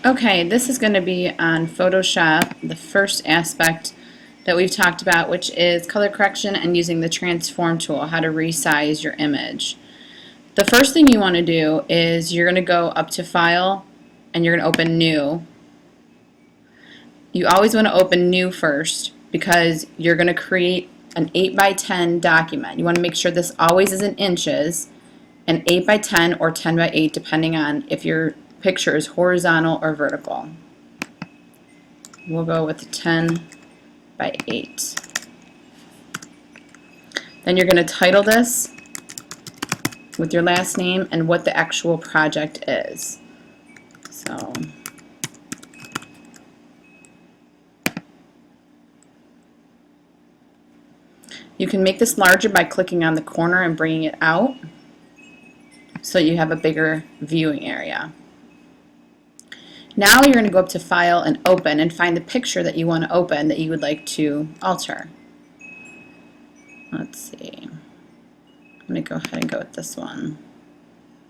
Okay, this is going to be on Photoshop, the first aspect that we've talked about, which is color correction and using the transform tool, how to resize your image. The first thing you want to do is you're going to go up to File and you're going to open New. You always want to open New first because you're going to create an 8 by 10 document. You want to make sure this always is in inches, and 8 by 10 or 10 by 8 depending on if your picture is horizontal or vertical. We'll go with 10 by 8. Then you're going to title this with your last name and what the actual project is. So you can make this larger by clicking on the corner and bringing it out so you have a bigger viewing area. Now you're going to go up to File and Open and find the picture that you want to open that you would like to alter. Let's see. I'm going to go ahead and go with this one.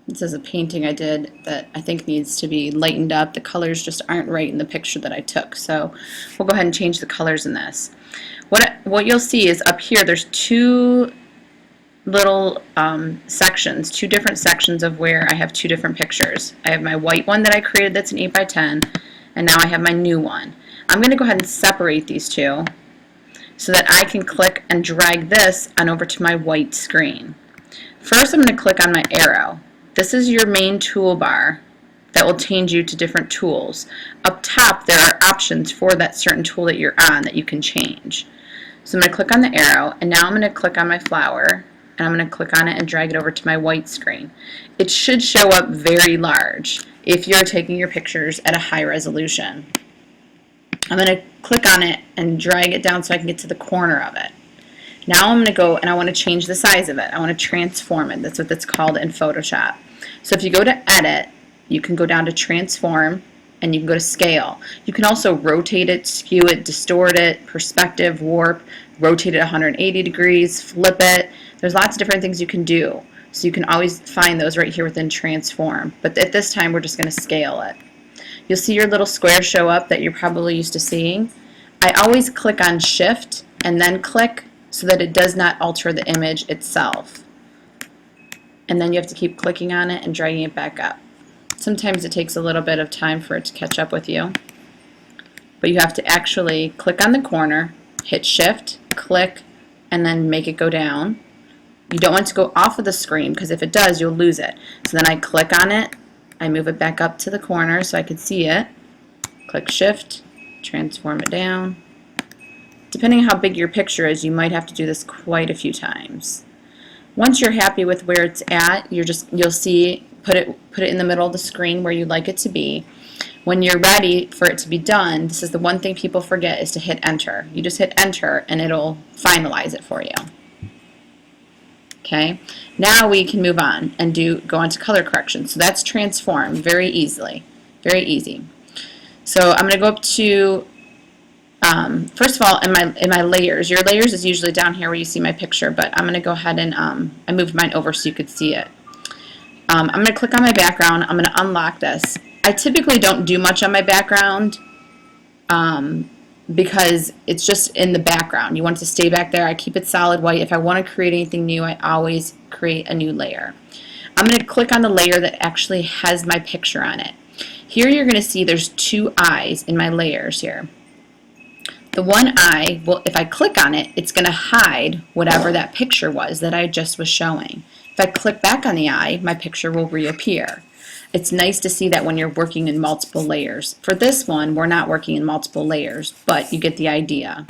This is a painting I did that I think needs to be lightened up. The colors just aren't right in the picture that I took. So we'll go ahead and change the colors in this. What you'll see is up here there's two little sections, two different sections of where I have two different pictures. I have my white one that I created that's an 8 by 10, and now I have my new one. I'm going to go ahead and separate these two so that I can click and drag this on over to my white screen. First I'm going to click on my arrow. This is your main toolbar that will change you to different tools. Up top there are options for that certain tool that you're on that you can change. So I'm going to click on the arrow, and now I'm going to click on my flower, and I'm going to click on it and drag it over to my white screen. It should show up very large if you're taking your pictures at a high resolution. I'm going to click on it and drag it down so I can get to the corner of it. Now I'm going to go and I want to change the size of it. I want to transform it. That's what it's called in Photoshop. So if you go to Edit, you can go down to Transform, and you can go to Scale. You can also rotate it, skew it, distort it, perspective, warp, rotate it 180 degrees, flip it. There's lots of different things you can do. So you can always find those right here within Transform. But at this time we're just going to scale it. You'll see your little square show up that you're probably used to seeing. I always click on Shift and then click so that it does not alter the image itself. And then you have to keep clicking on it and dragging it back up. Sometimes it takes a little bit of time for it to catch up with you. But you have to actually click on the corner, hit Shift, click, and then make it go down. You don't want it to go off of the screen because if it does, you'll lose it. So then I click on it, I move it back up to the corner so I can see it. Click Shift, transform it down. Depending on how big your picture is, you might have to do this quite a few times. Once you're happy with where it's at, you'll see put it in the middle of the screen where you'd like it to be. When you're ready for it to be done, this is the one thing people forget, is to hit Enter. You just hit Enter and it'll finalize it for you. Okay, now we can move on and go on to color correction. So that's transform very easily, very easy. So I'm going to go up to first of all, in my layers. Your layers is usually down here where you see my picture, but I'm going to go ahead and I moved mine over so you could see it. I'm going to click on my background. I'm going to unlock this. I typically don't do much on my background because it's just in the background. You want it to stay back there. I keep it solid white. If I want to create anything new, I always create a new layer. I'm going to click on the layer that actually has my picture on it. Here you're going to see there's two eyes in my layers here. The one eye, well, if I click on it, it's going to hide whatever that picture was that I just was showing. If I click back on the eye, my picture will reappear. It's nice to see that when you're working in multiple layers. For this one, we're not working in multiple layers, but you get the idea.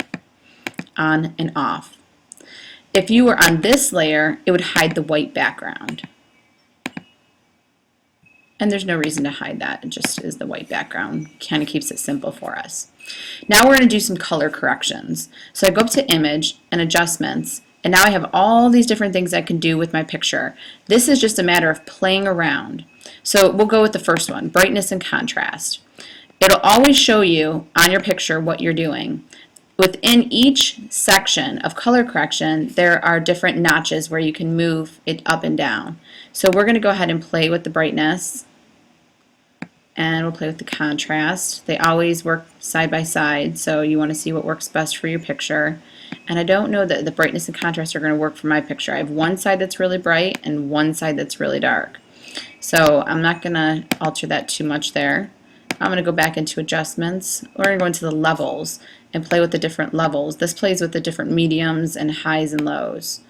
On and off. If you were on this layer, it would hide the white background. And there's no reason to hide that. It just is the white background. Kind of keeps it simple for us. Now we're going to do some color corrections. So I go up to Image and Adjustments, and now I have all these different things I can do with my picture. This is just a matter of playing around. So we'll go with the first one, brightness and contrast. It'll always show you on your picture what you're doing. Within each section of color correction, there are different notches where you can move it up and down. So we're going to go ahead and play with the brightness and we'll play with the contrast. They always work side by side, so you want to see what works best for your picture. And I don't know that the brightness and contrast are going to work for my picture. I have one side that's really bright and one side that's really dark. So I'm not going to alter that too much there. I'm going to go back into adjustments. We're going to go into the levels and play with the different levels. This plays with the different mediums and highs and lows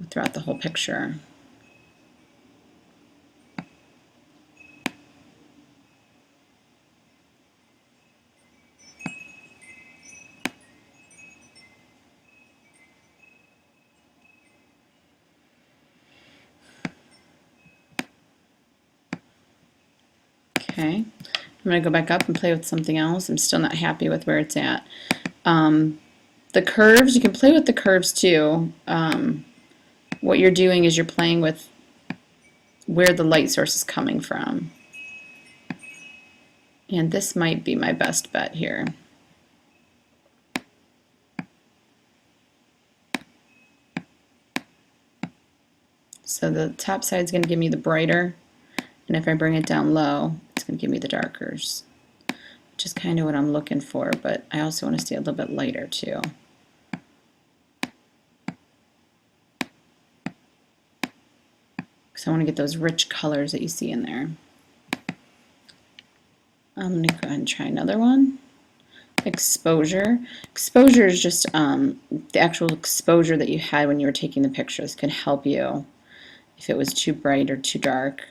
throughout the whole picture. Okay, I'm going to go back up and play with something else. I'm still not happy with where it's at. The curves, you can play with the curves too. What you're doing is you're playing with where the light source is coming from. And this might be my best bet here. So the top side is going to give me the brighter, and if I bring it down low, it's going to give me the darkers, which is kind of what I'm looking for, but I also want to stay a little bit lighter too. Because I want to get those rich colors that you see in there. I'm going to go ahead and try another one. Exposure. Exposure is just the actual exposure that you had when you were taking the pictures. Can help you if it was too bright or too dark.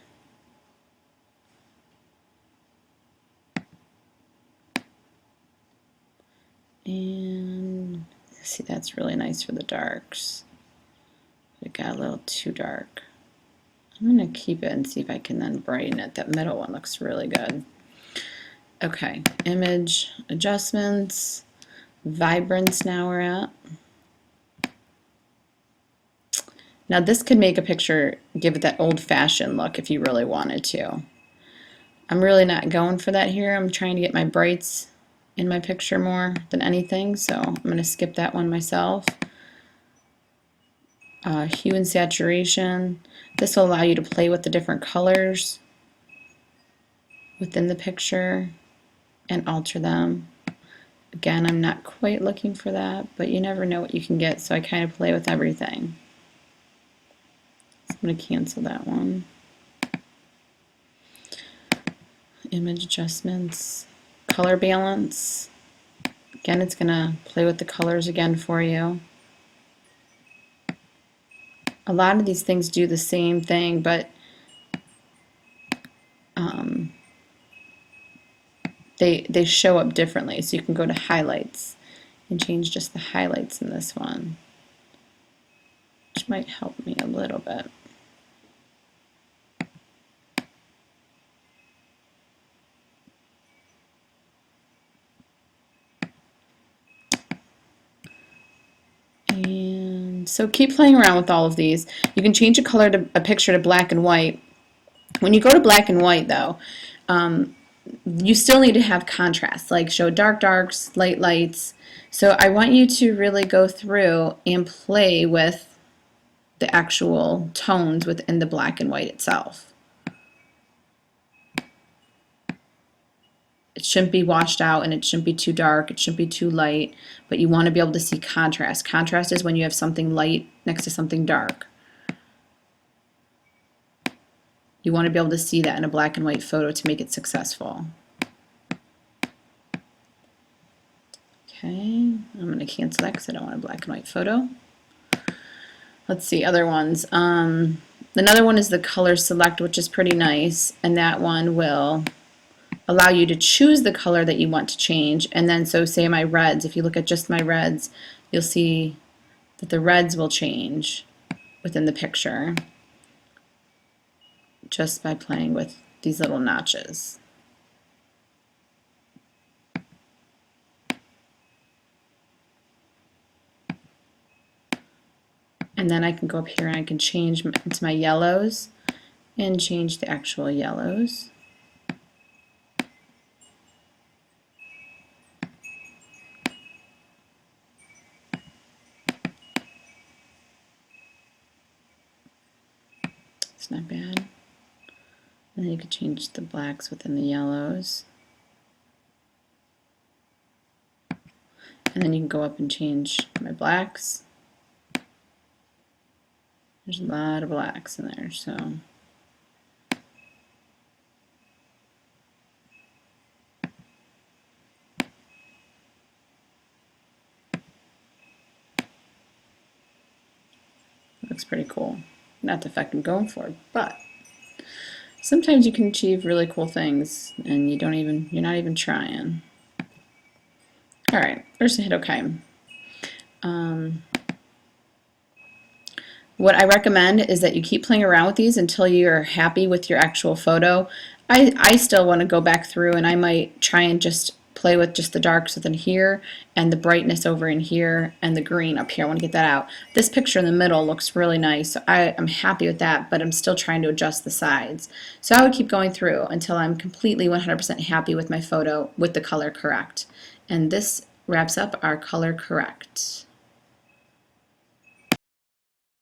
And see, that's really nice for the darks. It got a little too dark. I'm going to keep it and see if I can then brighten it. That middle one looks really good. Okay, image adjustments, vibrance now we're at. Now this could make a picture, give it that old-fashioned look if you really wanted to. I'm really not going for that here. I'm trying to get my brights in my picture more than anything, so I'm going to skip that one myself. Hue and saturation. This will allow you to play with the different colors within the picture and alter them. Again, I'm not quite looking for that, but you never know what you can get, so I kind of play with everything. So I'm going to cancel that one. Image adjustments, color balance. Again, it's going to play with the colors again for you. A lot of these things do the same thing, but they show up differently. So you can go to highlights and change just the highlights in this one, which might help me a little bit. And so keep playing around with all of these. You can change a picture to black and white. When you go to black and white though, you still need to have contrast, like show dark darks, light lights. So I want you to really go through and play with the actual tones within the black and white itself. It shouldn't be washed out and it shouldn't be too dark, it shouldn't be too light, but you want to be able to see contrast. Contrast is when you have something light next to something dark. You want to be able to see that in a black and white photo to make it successful. Okay, I'm going to cancel that because I don't want a black and white photo. Let's see, other ones. Another one is the color select, which is pretty nice, and that one will allow you to choose the color that you want to change. And then, so say my reds, if you look at just my reds, you'll see that the reds will change within the picture just by playing with these little notches. And then I can go up here and I can change into my yellows and change the actual yellows. It's not bad. And then you could change the blacks within the yellows. And then you can go up and change my blacks. There's a lot of blacks in there, so. Looks pretty cool. Not the effect I'm going for, but sometimes you can achieve really cool things and you're not even trying. All right, first I hit OK. What I recommend is that you keep playing around with these until you're happy with your actual photo. I still want to go back through and I might try and just play with just the darks within here and the brightness over in here and the green up here. I want to get that out. This picture in the middle looks really nice, so I'm happy with that, but I'm still trying to adjust the sides. So I would keep going through until I'm completely 100% happy with my photo with the color correct. And this wraps up our color correct.